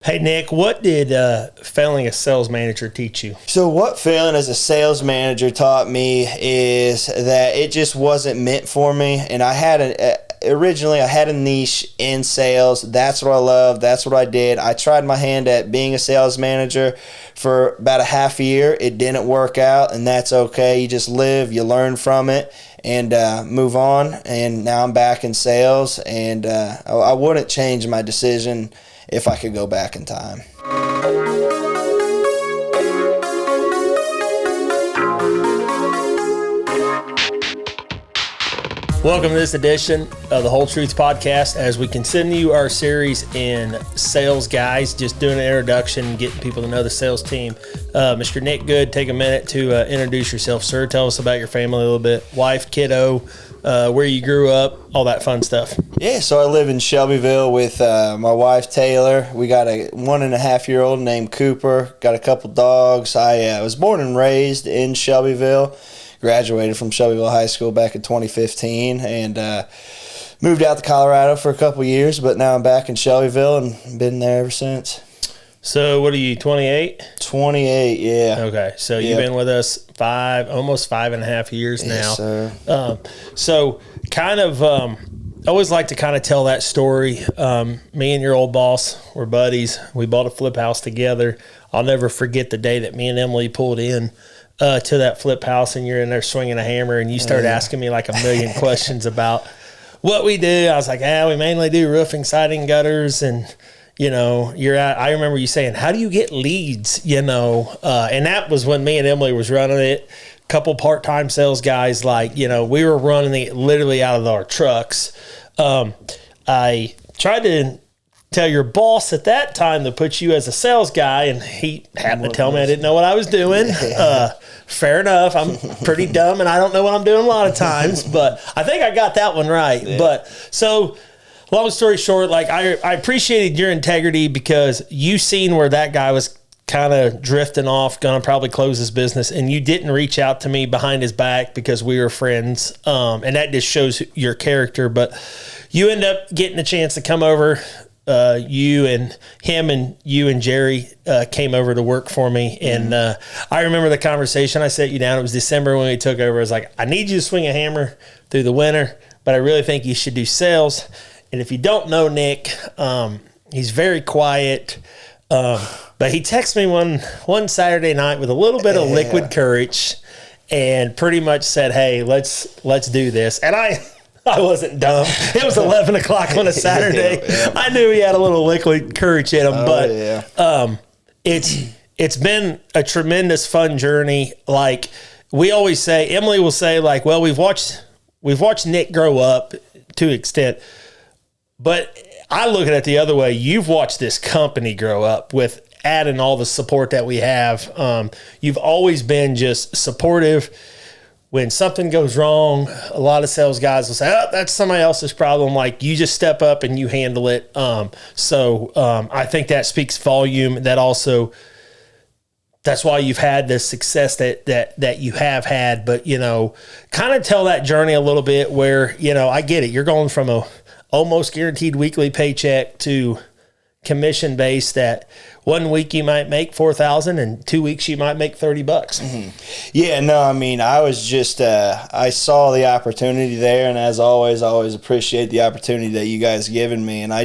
Hey, Nick, what did failing as sales manager teach you? So what failing as a sales manager taught me is that it just wasn't meant for me. And originally I had a niche in sales. That's what I love. That's what I did. I tried my hand at being a sales manager for about a half a year. It didn't work out, and that's okay. You just live, you learn from it, and move on. And now I'm back in sales, and I wouldn't change my decision if I could go back in time. Welcome to this edition of the Hoel Truth Podcast as we continue our series in sales guys, just doing an introduction, getting people to know the sales team. Mr. Nick Good, take a minute to introduce yourself, sir. Tell us about your family a little bit, wife, kiddo, where you grew up, all that fun stuff. Yeah, so I live in Shelbyville with my wife, Taylor. We got a 1.5-year-old named Cooper, got a couple dogs. I was born and raised in Shelbyville. Graduated from Shelbyville High School back in 2015 and moved out to Colorado for a couple years, but now I'm back in Shelbyville and been there ever since. So what are you, 28? 28, yeah. Okay, so you've been with us almost 5.5 years now. Yes, sir. So kind of, I always like to kind of tell that story. Me and your old boss were buddies. We bought a flip house together. I'll never forget the day that me and Emily pulled in to that flip house, and you're in there swinging a hammer, and you started asking me like a million questions about what we do. I was like, we mainly do roofing, siding, gutters, and I remember you saying, how do you get leads? And that was when me and Emily was running it. Couple part-time sales guys, we were running it literally out of our trucks. I tried to tell your boss at that time to put you as a sales guy, and he happened to tell me I didn't know what I was doing. Fair enough. I'm pretty dumb, and I don't know what I'm doing a lot of times, but I think I got that one right. Yeah. But so long story short, I appreciated your integrity because you seen where that guy was kind of drifting off, going to probably close his business, and you didn't reach out to me behind his back because we were friends. And that just shows your character, but you end up getting a chance to come over. You and him and you and Jerry came over to work for me. And I remember the conversation. I sat you down. It was December when we took over. I was like, I need you to swing a hammer through the winter, but I really think you should do sales. And if you don't know Nick, he's very quiet. But he texted me one Saturday night with a little bit of liquid courage and pretty much said, hey, let's do this. And I wasn't dumb. It was 11 o'clock on a Saturday. Yeah. I knew he had a little liquid courage in him, but it's been a tremendous fun journey. Like we always say, Emily will say, well, we've watched Nick grow up to an extent, but I look at it the other way. You've watched this company grow up with adding all the support that we have. You've always been just supportive. When something goes wrong, a lot of sales guys will say, that's somebody else's problem. Like you just step up and you handle it. So I think that speaks volume. That's why you've had the success that you have had. But, kind of tell that journey a little bit where, I get it. You're going from a almost guaranteed weekly paycheck to commission based that 1 week you might make $4,000 and 2 weeks you might make $30. Mm-hmm. Yeah, no, I mean, I was just, I saw the opportunity there, and as always, I always appreciate the opportunity that you guys given me, and I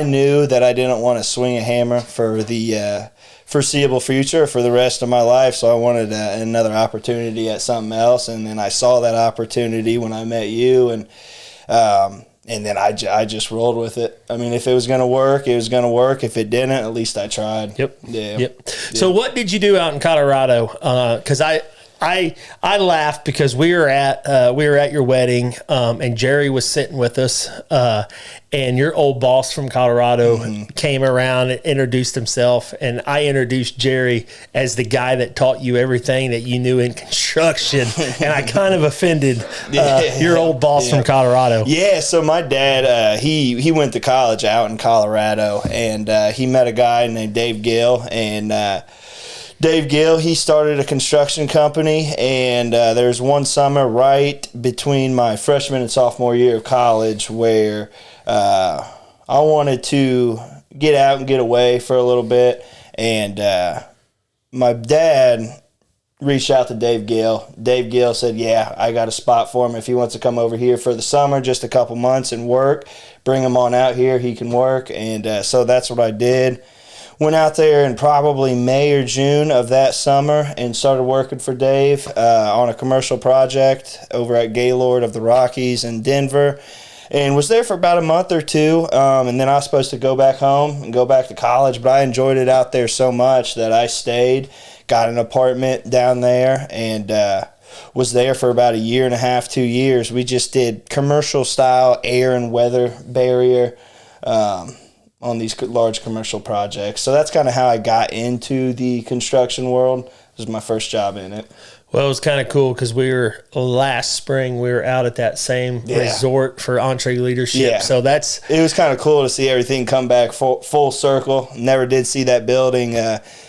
knew that I didn't want to swing a hammer for the foreseeable future for the rest of my life, so I wanted another opportunity at something else, and then I saw that opportunity when I met you, and then I just rolled with it. I mean, if it was going to work, it was going to work. If it didn't, at least I tried. Yep. Yeah. Yep. So what did you do out in Colorado? Because I laughed because we were at your wedding, and Jerry was sitting with us, and your old boss from Colorado came around and introduced himself, and I introduced Jerry as the guy that taught you everything that you knew in construction, and I kind of offended your old boss from Colorado. Yeah, so my dad, he went to college out in Colorado, and he met a guy named Dave Gill, and Dave Gill, he started a construction company, and there's one summer right between my freshman and sophomore year of college where I wanted to get out and get away for a little bit. And my dad reached out to Dave Gill. Dave Gill said, yeah, I got a spot for him if he wants to come over here for the summer, just a couple months and work. Bring him on out here. He can work. And so that's what I did. Went out there in probably May or June of that summer and started working for Dave on a commercial project over at Gaylord of the Rockies in Denver. And was there for about a month or two. And then I was supposed to go back home and go back to college. But I enjoyed it out there so much that I stayed. Got an apartment down there and was there for about a year and a half, 2 years. We just did commercial style air and weather barrier on these large commercial projects. So that's kind of how I got into the construction world. This was my first job in it. Well, it was kind of cool because last spring we were out at that same resort for Entree Leadership. Yeah. So it was kind of cool to see everything come back full circle. Never did see that building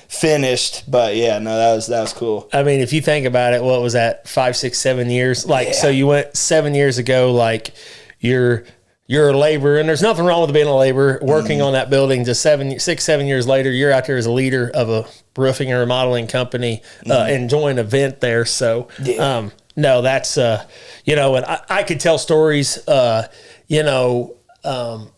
finished, but yeah, no, that was cool. I mean, if you think about it, what was that, 5, 6, 7 years? So you went 7 years ago, like you're a laborer, and there's nothing wrong with being a laborer, working on that building to 6, 7 years later, you're out there as a leader of a roofing and remodeling company, enjoying an event there. So, no, that's, and I could tell stories,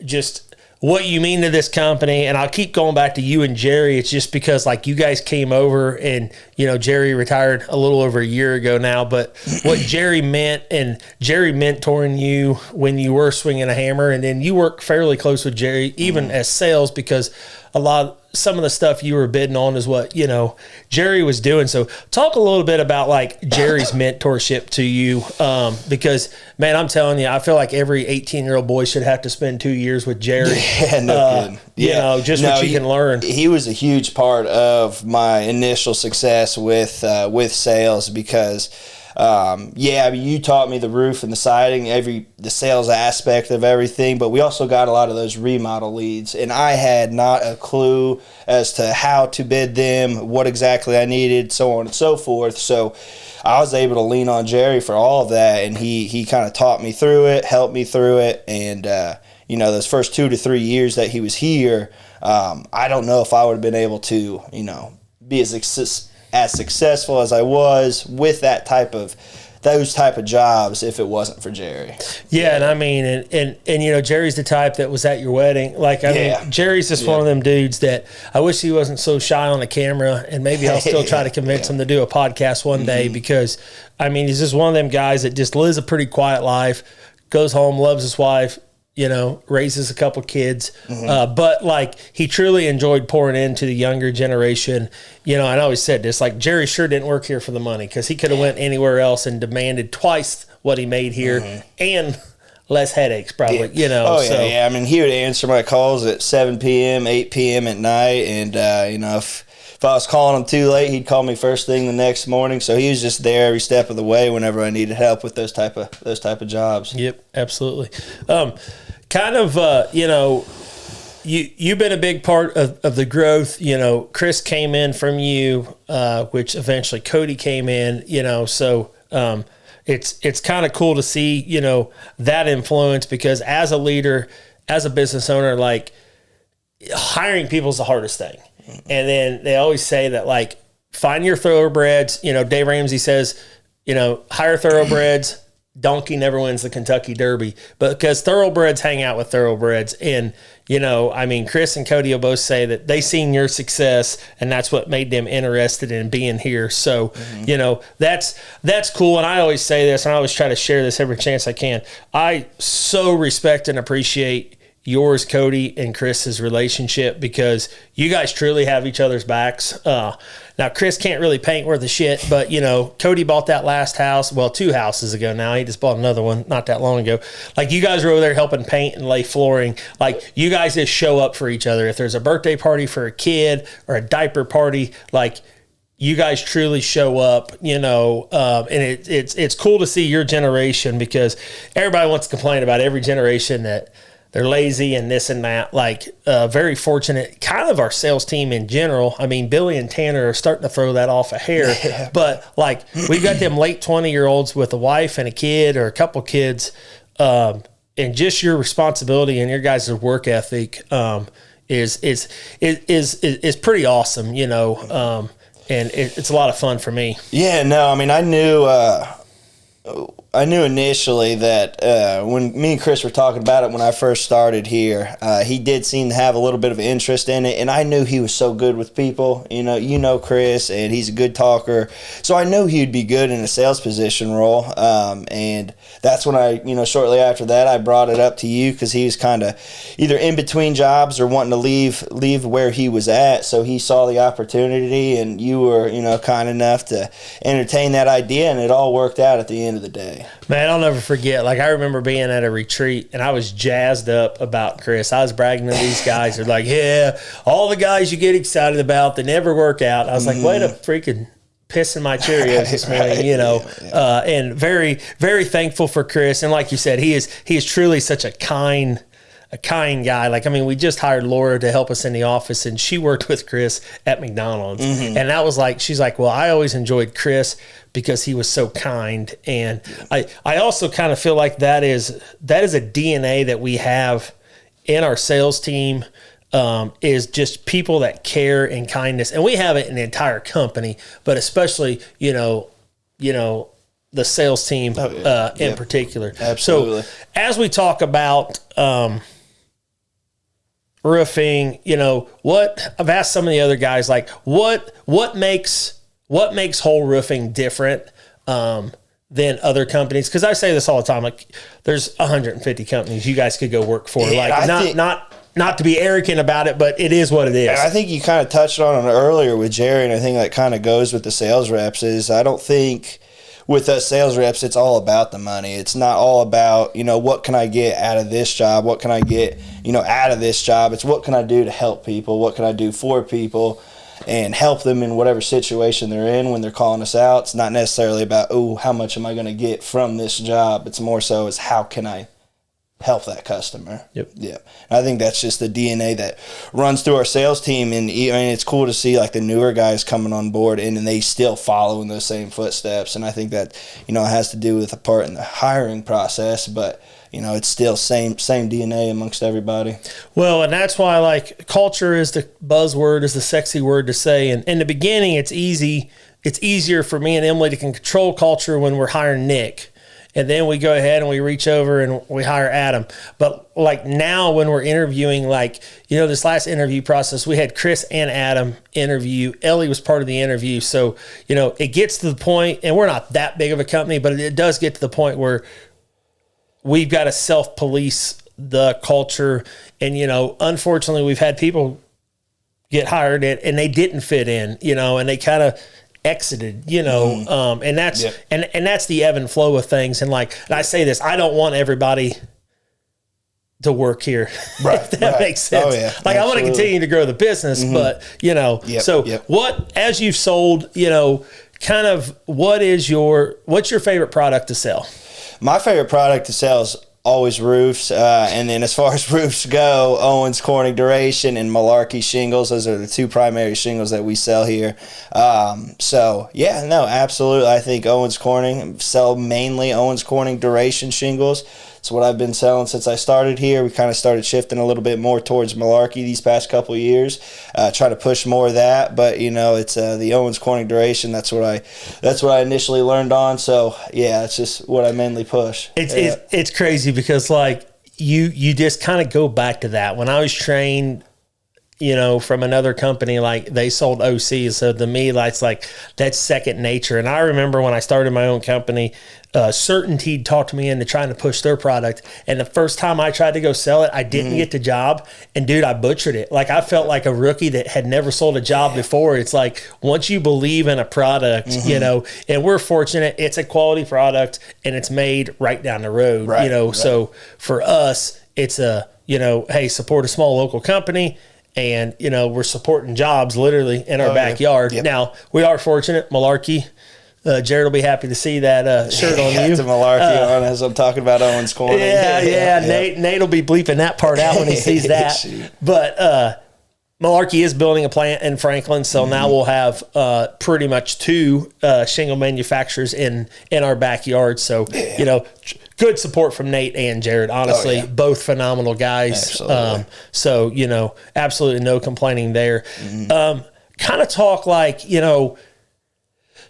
just what you mean to this company. And I'll keep going back to you and Jerry. It's just because like you guys came over and, Jerry retired a little over a year ago now, but what Jerry meant and Jerry mentoring you when you were swinging a hammer, and then you work fairly close with Jerry, even as sales, because some of the stuff you were bidding on is what, Jerry was doing. So talk a little bit about like Jerry's mentorship to you. Because man, I'm telling you, I feel like every 18-year-old boy should have to spend 2 years with Jerry. Yeah, no kidding. Yeah. What you can learn. He was a huge part of my initial success with sales because, you taught me the roof and the siding, the sales aspect of everything, but we also got a lot of those remodel leads, and I had not a clue as to how to bid them, what exactly I needed, so on and so forth. So I was able to lean on Jerry for all of that, and he kind of taught me through it, helped me through it, and those first 2 to 3 years that he was here, I don't know if I would have been able to, be as successful as I was with those type of jobs if it wasn't for Jerry. Yeah, and I mean, and Jerry's the type that was at your wedding. Like, I mean, Jerry's just one of them dudes that I wish he wasn't so shy on the camera, and maybe I'll still try to convince him to do a podcast one day because, I mean, he's just one of them guys that just lives a pretty quiet life, goes home, loves his wife, raises a couple kids. But like he truly enjoyed pouring into the younger generation. I always said this, like Jerry sure didn't work here for the money because he could have went anywhere else and demanded twice what he made here and less headaches probably, I mean, he would answer my calls at 7 p.m., 8 p.m. at night. And, if I was calling him too late, he'd call me first thing the next morning. So he was just there every step of the way whenever I needed help with those type of jobs. Yep, absolutely. You've been a big part of the growth. Chris came in from you, which eventually Cody came in. So it's kind of cool to see that influence because as a leader, as a business owner, like hiring people is the hardest thing. And then they always say that like find your thoroughbreds. Dave Ramsey says hire thoroughbreds. Donkey never wins the Kentucky Derby, but because thoroughbreds hang out with thoroughbreds. And, Chris and Cody will both say that they seen your success and that's what made them interested in being here. So, that's cool. And I always say this, and I always try to share this every chance I can. I so respect and appreciate yours, Cody, and Chris's relationship because you guys truly have each other's backs. Now, Chris can't really paint worth a shit, but, Cody bought that last house, 2 houses ago now. He just bought another one not that long ago. Like, you guys are over there helping paint and lay flooring. Like, you guys just show up for each other. If there's a birthday party for a kid or a diaper party, like, you guys truly show up, and it's cool to see your generation because everybody wants to complain about every generation that they're lazy and this and that. Like, very fortunate, kind of our sales team in general. I mean, Billy and Tanner are starting to throw that off a hair. But, like, we've got them late 20-year-olds with a wife and a kid or a couple kids. And just your responsibility and your guys' work ethic is pretty awesome, you know, and it's a lot of fun for me. Yeah, no, I mean, I knew initially that when me and Chris were talking about it when I first started here, he did seem to have a little bit of interest in it, and I knew he was so good with people. You know Chris, and he's a good talker, so I knew he'd be good in a sales position role. And that's when shortly after that, I brought it up to you because he was kind of either in between jobs or wanting to leave where he was at. So he saw the opportunity, and you were kind enough to entertain that idea, and it all worked out at the end of the day. Man, I'll never forget. Like, I remember being at a retreat, and I was jazzed up about Chris. I was bragging to these guys. They're like, yeah, all the guys you get excited about, they never work out. I was like, wait a freaking piss in my Cheerios this morning, Yeah. And very, very thankful for Chris. And like you said, he is truly such a kind guy. Like, I mean, we just hired Laura to help us in the office, and she worked with Chris at McDonald's. And that was like, she's like, well, I always enjoyed Chris because he was so kind. And I also kind of feel like that is a DNA that we have in our sales team, is just people that care and kindness. And we have it in the entire company, but especially, the sales team in particular. Absolutely. So as we talk about roofing, what I've asked some of the other guys, like what makes Hoel Roofing different than other companies? Because I say this all the time, like there's 150 companies you guys could go work for. Yeah, like not to be arrogant about it, but it is what it is. And I think you kind of touched on it earlier with Jerry, and I think that kind of goes with the sales reps is I don't think with us sales reps, it's all about the money. It's not all about, what can I get out of this job? What can I get, out of this job? It's what can I do to help people? What can I do for people and help them in whatever situation they're in when they're calling us out? It's not necessarily about, how much am I going to get from this job? It's more so as how can I help that customer. Yep. Yeah. I think that's just the DNA that runs through our sales team. And it's cool to see like the newer guys coming on board and they still follow in those same footsteps. And I think that, it has to do with a part in the hiring process, but it's still same DNA amongst everybody. Well, and that's why like culture is the buzzword, is the sexy word to say. And in the beginning, it's easier for me and Emily to control culture when we're hiring Nick. And then we go ahead and we reach over and we hire Adam. But like now when we're interviewing, like, this last interview process, we had Chris and Adam interview. Ellie was part of the interview. So, it gets to the point, and we're not that big of a company, but it does get to the point where we've got to self-police the culture. And, unfortunately, we've had people get hired and they didn't fit in, and they kind of exited, and that's and that's the ebb and flow of things. And I say this, I don't want everybody to work here. Right. If that makes sense. Oh, yeah. Like, absolutely. I want to continue to grow the business, but what, as you've sold, kind of what's your favorite product to sell? My favorite product to sell is always roofs, and then as far as roofs go, Owens Corning Duration and Malarkey shingles. Those are the two primary shingles that we sell here. Absolutely. I think Owens Corning, sell mainly Owens Corning Duration shingles. It's what I've been selling since I started here. We kind of started shifting a little bit more towards Malarkey these past couple of years, try to push more of that. But it's the Owens Corning Duration. That's what I initially learned on. So yeah, it's just what I mainly push. It's crazy because like you just kind of go back to that. When I was trained, from another company, like they sold OC. So to me, that's second nature. And I remember when I started my own company, Certainty talked me into trying to push their product. And the first time I tried to go sell it, I didn't get the job. And dude, I butchered it. Like I felt like a rookie that had never sold a job before. It's like, once you believe in a product, and we're fortunate, it's a quality product and it's made right down the road, So for us, it's hey, support a small local company. And, we're supporting jobs literally in our backyard. Yep. Now, we are fortunate. Malarkey, Jared will be happy to see that shirt on you. The Malarkey on as I'm talking about Owens Corning. Yeah. Nate will be bleeping that part out when he sees that. But Malarkey is building a plant in Franklin, so now we'll have pretty much two shingle manufacturers in our backyard. So, good support from Nate and Jared, honestly. Both phenomenal guys. Absolutely. So, you know, absolutely no complaining there. Kind of talk like, you know,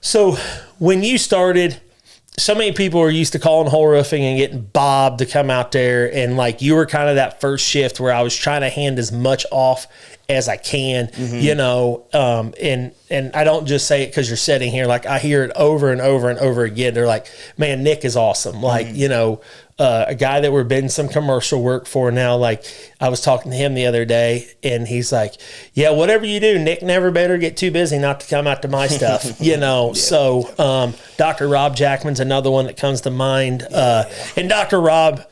so when you started, so many people were used to calling Hoel Roofing and getting Bob to come out there. And like, you were kind of that first shift where I was trying to hand as much off as I can, you know, and I don't just say it because you're sitting here. Like, I hear it over and over and over again. They're like, man, Nick is awesome. Like, you know, a guy that we're bidding some commercial work for now. Like, I was talking to him the other day and he's like, yeah, whatever you do, Nick never better get too busy not to come out to my stuff, you know? So, Dr. Rob Jackman's another one that comes to mind. And Dr. Rob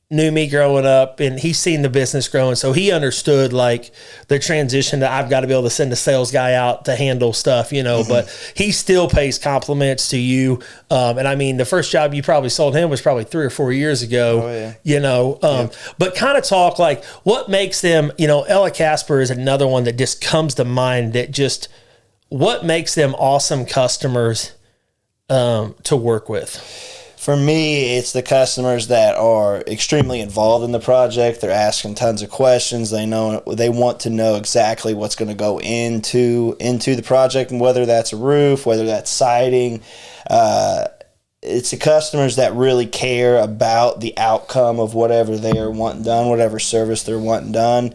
knew me growing up and he's seen the business growing. So he understood like the transition that I've got to be able to send a sales guy out to handle stuff, you know, but he still pays compliments to you. And I mean, the first job you probably sold him was probably 3 or 4 years ago, you know, but kind of talk like what makes them, you know, Ella Casper is another one that just comes to mind, that just what makes them awesome customers to work with. For me, it's the customers that are extremely involved in the project. They're asking tons of questions. They want to know exactly what's going to go into the project, and whether that's a roof, whether that's siding. It's the customers that really care about the outcome of whatever they are wanting done, whatever service they're wanting done.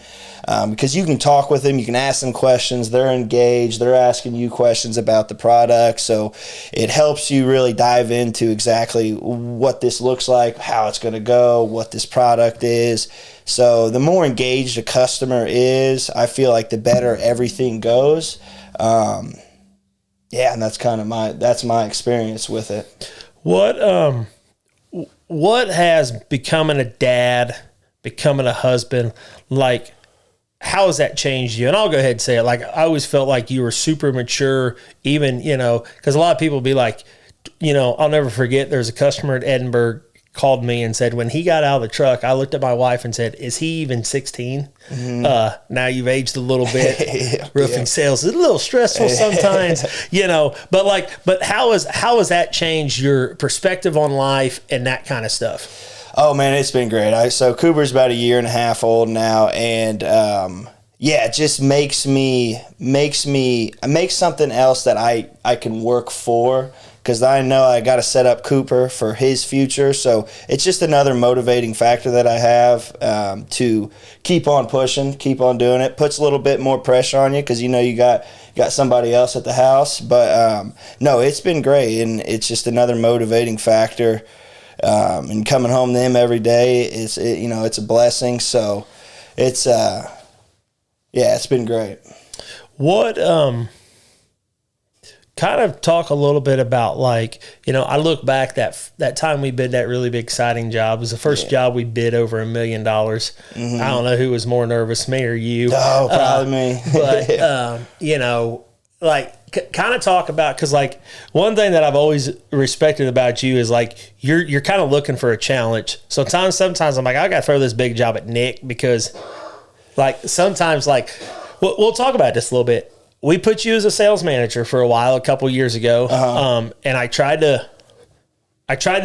Because you can talk with them, you can ask them questions, they're engaged, they're asking you questions about the product. So it helps you really dive into exactly what this looks like, how it's going to go, what this product is. So the more engaged a customer is, I feel like the better everything goes. And that's kind of my experience with it. What has becoming a dad, becoming a husband, like, how has that changed you? And I'll go ahead and say it. Like, I always felt like you were super mature, even, you know, because a lot of people be like, you know, I'll never forget, there's a customer at Edinburgh called me and said, when he got out of the truck, I looked at my wife and said, is he even 16? Now you've aged a little bit. Roofing sales is a little stressful sometimes, you know, but how has that changed your perspective on life and that kind of stuff? Oh man, it's been great. So Cooper's about 1.5 years old now, and it just makes something else that I can work for, because I know I got to set up Cooper for his future. So it's just another motivating factor that I have to keep on pushing, keep on doing it. Puts a little bit more pressure on you because you know you got somebody else at the house. But no, it's been great, and it's just another motivating factor. And coming home to him every day it's a blessing. So it's it's been great. What kind of talk a little bit about, like, you know, I look back that time we bid that really big siding job. It was the first job we bid over $1 million. I don't know who was more nervous, me or you. Oh, probably me. But you know, like, kind of talk about, because like one thing that I've always respected about you is like you're kind of looking for a challenge. So sometimes I'm like, I got to throw this big job at Nick, because like sometimes, like, we'll talk about this a little bit. We put you as a sales manager for a while, a couple years ago, and I tried to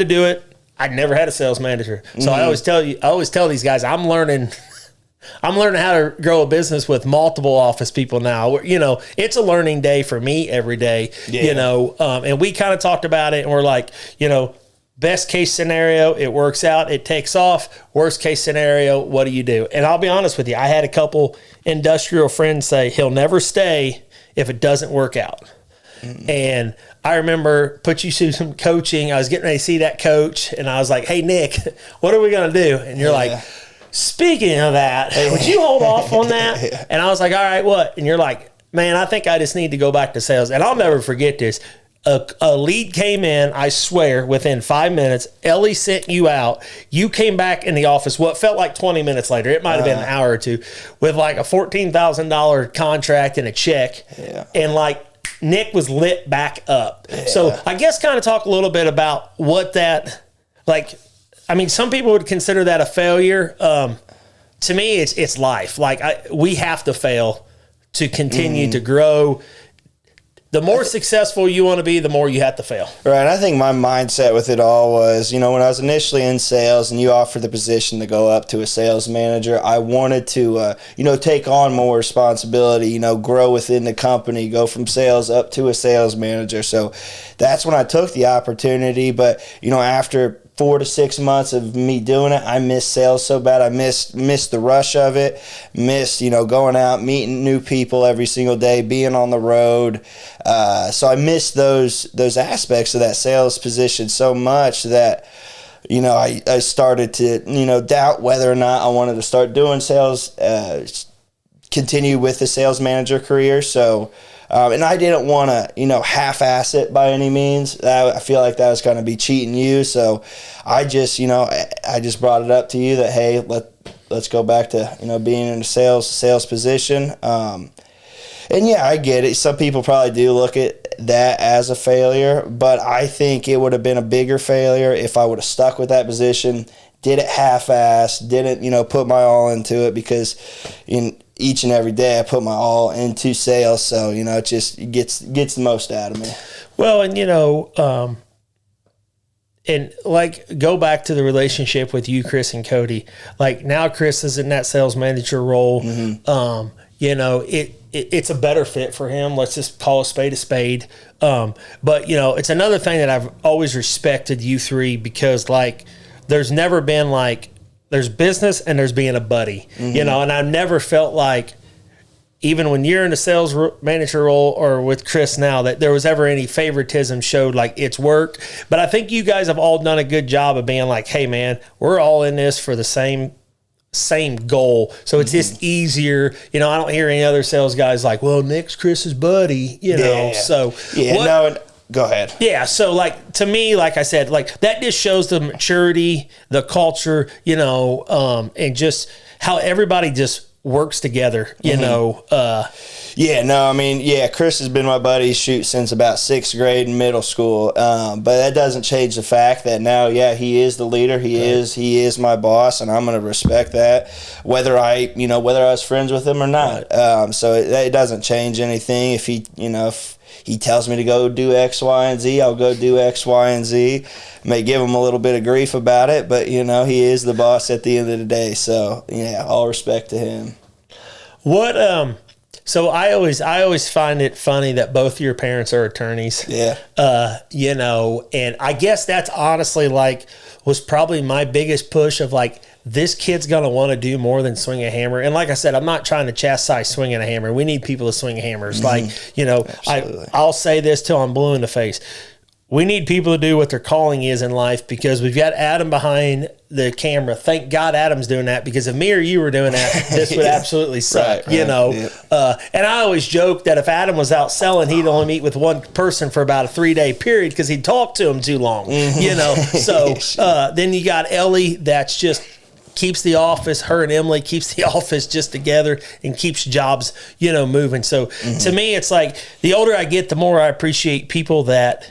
do it. I never had a sales manager, so I always tell these guys, I'm learning how to grow a business with multiple office people now. You know, it's a learning day for me every day, you know, and we kind of talked about it, and we're like, you know, best case scenario, it works out, it takes off. Worst case scenario, what do you do? And I'll be honest with you, I had a couple industrial friends say he'll never stay if it doesn't work out. And I remember put you through some coaching. I was getting ready to see that coach, and I was like, hey, Nick, what are we going to do? And you're like, speaking of that, would you hold off on that? And I was like, all right, what? And you're like, man, I think I just need to go back to sales. And I'll never forget this. A lead came in, I swear, within 5 minutes. Ellie sent you out. You came back in the office what felt like 20 minutes later. It might have been an hour or two, with like a $14,000 contract and a check. And like Nick was lit back up. So I guess kind of talk a little bit about what that, like, I mean, some people would consider that a failure. To me, it's life. Like, we have to fail to continue to grow. the more successful you want to be, the more you have to fail. Right. I think my mindset with it all was, when I was initially in sales and you offered the position to go up to a sales manager, I wanted to, take on more responsibility, grow within the company, go from sales up to a sales manager. So that's when I took the opportunity. But, after 4 to 6 months of me doing it, I missed sales so bad. I missed the rush of it, missed, going out, meeting new people every single day, being on the road. So I missed those aspects of that sales position so much that, I started to, doubt whether or not I wanted to start doing sales, continue with the sales manager career. So, and I didn't want to, half-ass it by any means. I feel like that was going to be cheating you. So I just, I just brought it up to you that, hey, let's go back to, being in a sales position. And yeah, I get it. Some people probably do look at that as a failure, but I think it would have been a bigger failure if I would have stuck with that position, did it half-assed, didn't, put my all into it, because each and every day I put my all into sales. So, it just gets the most out of me. Well, and, and like, go back to the relationship with you, Chris and Cody. Like, now Chris is in that sales manager role. Mm-hmm. It's a better fit for him. Let's just call a spade a spade. But, it's another thing that I've always respected you three, because, like, there's never been, like, there's business and there's being a buddy, mm-hmm. And I've never felt like, even when you're in a sales manager role or with Chris now, that there was ever any favoritism showed, like, it's work. But I think you guys have all done a good job of being like, hey, man, we're all in this for the same goal. So it's just easier. I don't hear any other sales guys like, well, Nick's Chris's buddy, Yeah. So go ahead. Yeah. So, like, to me, like I said, like, that just shows the maturity, the culture, and just how everybody just works together, Chris has been my buddy since about 6th grade in middle school. But that doesn't change the fact that now, he is the leader. He is my boss, and I'm going to respect that, whether I was friends with him or not. Right. So it doesn't change anything. If he tells me to go do X, Y, and Z, I'll go do X, Y, and Z. May give him a little bit of grief about it, but, he is the boss at the end of the day. So, all respect to him. So I always find it funny that both of your parents are attorneys. Yeah. And I guess that's honestly, like, was probably my biggest push of, like, this kid's going to want to do more than swing a hammer. And like I said, I'm not trying to chastise swinging a hammer. We need people to swing hammers. Mm-hmm. Like, I'll say this till I'm blue in the face. We need people to do what their calling is in life, because we've got Adam behind the camera. Thank God Adam's doing that, because if me or you were doing that, this would absolutely suck, Right. Yeah. And I always joke that if Adam was out selling, he'd only meet with one person for about a 3-day period, because he'd talk to him too long, So then you got Ellie, that's just keeps the office, her and Emily keeps the office just together and keeps jobs, moving. So to me, it's like, the older I get, the more I appreciate people that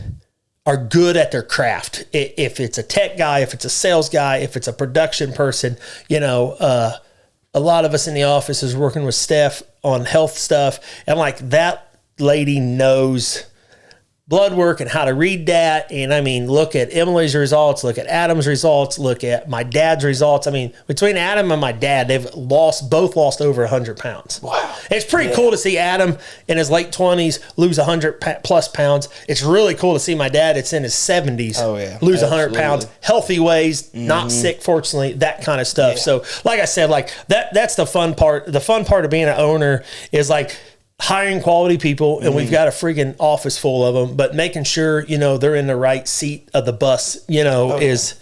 are good at their craft. If it's a tech guy, if it's a sales guy, if it's a production person, a lot of us in the office is working with Steph on health stuff. And, like, that lady knows blood work and how to read that. And I mean, look at Emily's results, look at Adam's results, look at my dad's results. I mean, between Adam and my dad, they've both lost over 100 pounds. Wow. It's pretty cool to see Adam in his late 20s lose 100 plus pounds. It's really cool to see my dad, it's in his 70s, lose 100 pounds, healthy ways, not sick, fortunately, that kind of stuff. Yeah. So like I said, like, that's the fun part. The fun part of being an owner is, like, hiring quality people, and we've got a freaking office full of them, but making sure, they're in the right seat of the bus, is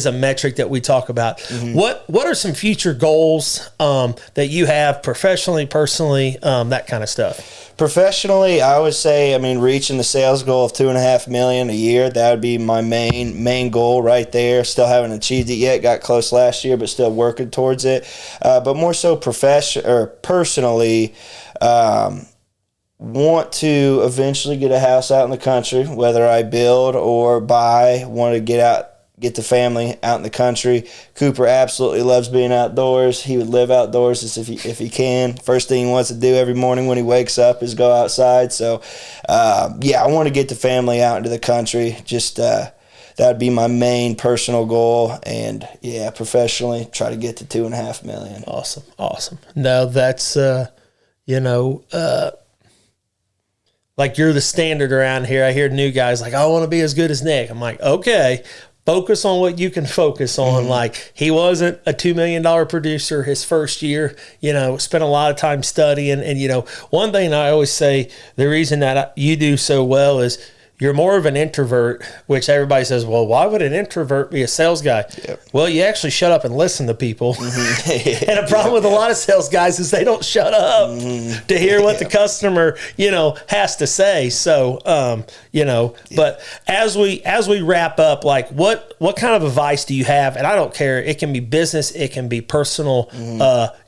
a metric that we talk about. Mm-hmm. What are some future goals that you have professionally, personally, that kind of stuff? Professionally, I would say, reaching the sales goal of $2.5 million a year, that would be my main goal right there. Still haven't achieved it yet. Got close last year, but still working towards it. But more so personally, want to eventually get a house out in the country, whether I build or buy. Want to get get the family out in the country. Cooper absolutely loves being outdoors. He would live outdoors if he can. First thing he wants to do every morning when he wakes up is go outside. So, I want to get the family out into the country. Just that would be my main personal goal. And, professionally, try to get to $2.5 million. Awesome. No, that's, like you're the standard around here. I hear new guys like, I want to be as good as Nick. I'm like, okay, focus on what you can focus on. Like, he wasn't a $2 million producer his first year, spent a lot of time studying. And, one thing I always say, the reason that you do so well is you're more of an introvert, which everybody says, well, why would an introvert be a sales guy? Yep. Well, you actually shut up and listen to people. And a problem with a lot of sales guys is they don't shut up to hear what the customer, has to say. So, but as we wrap up, like what kind of advice do you have? And I don't care. It can be business. It can be personal,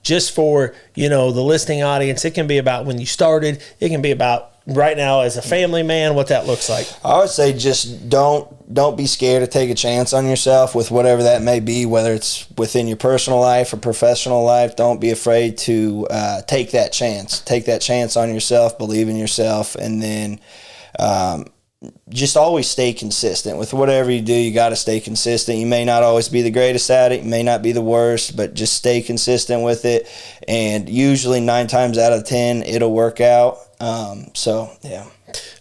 just for, the listening audience. It can be about when you started. It can be about right now as a family man, what that looks like. I would say just don't be scared to take a chance on yourself with whatever that may be, whether it's within your personal life or professional life. Don't be afraid to take that chance. Take that chance on yourself, believe in yourself, and then just always stay consistent. With whatever you do, you got to stay consistent. You may not always be the greatest at it. You may not be the worst, but just stay consistent with it. And usually 9 times out of 10, it'll work out.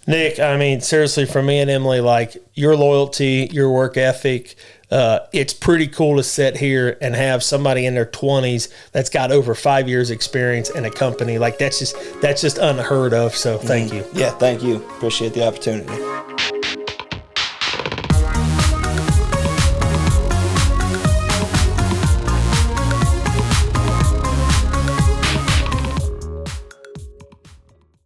Nick, I mean, seriously, for me and Emily, like your loyalty, your work ethic, it's pretty cool to sit here and have somebody in their 20s that's got over 5 years experience in a company. Like that's just unheard of. So thank you. Yeah, thank you. Appreciate the opportunity.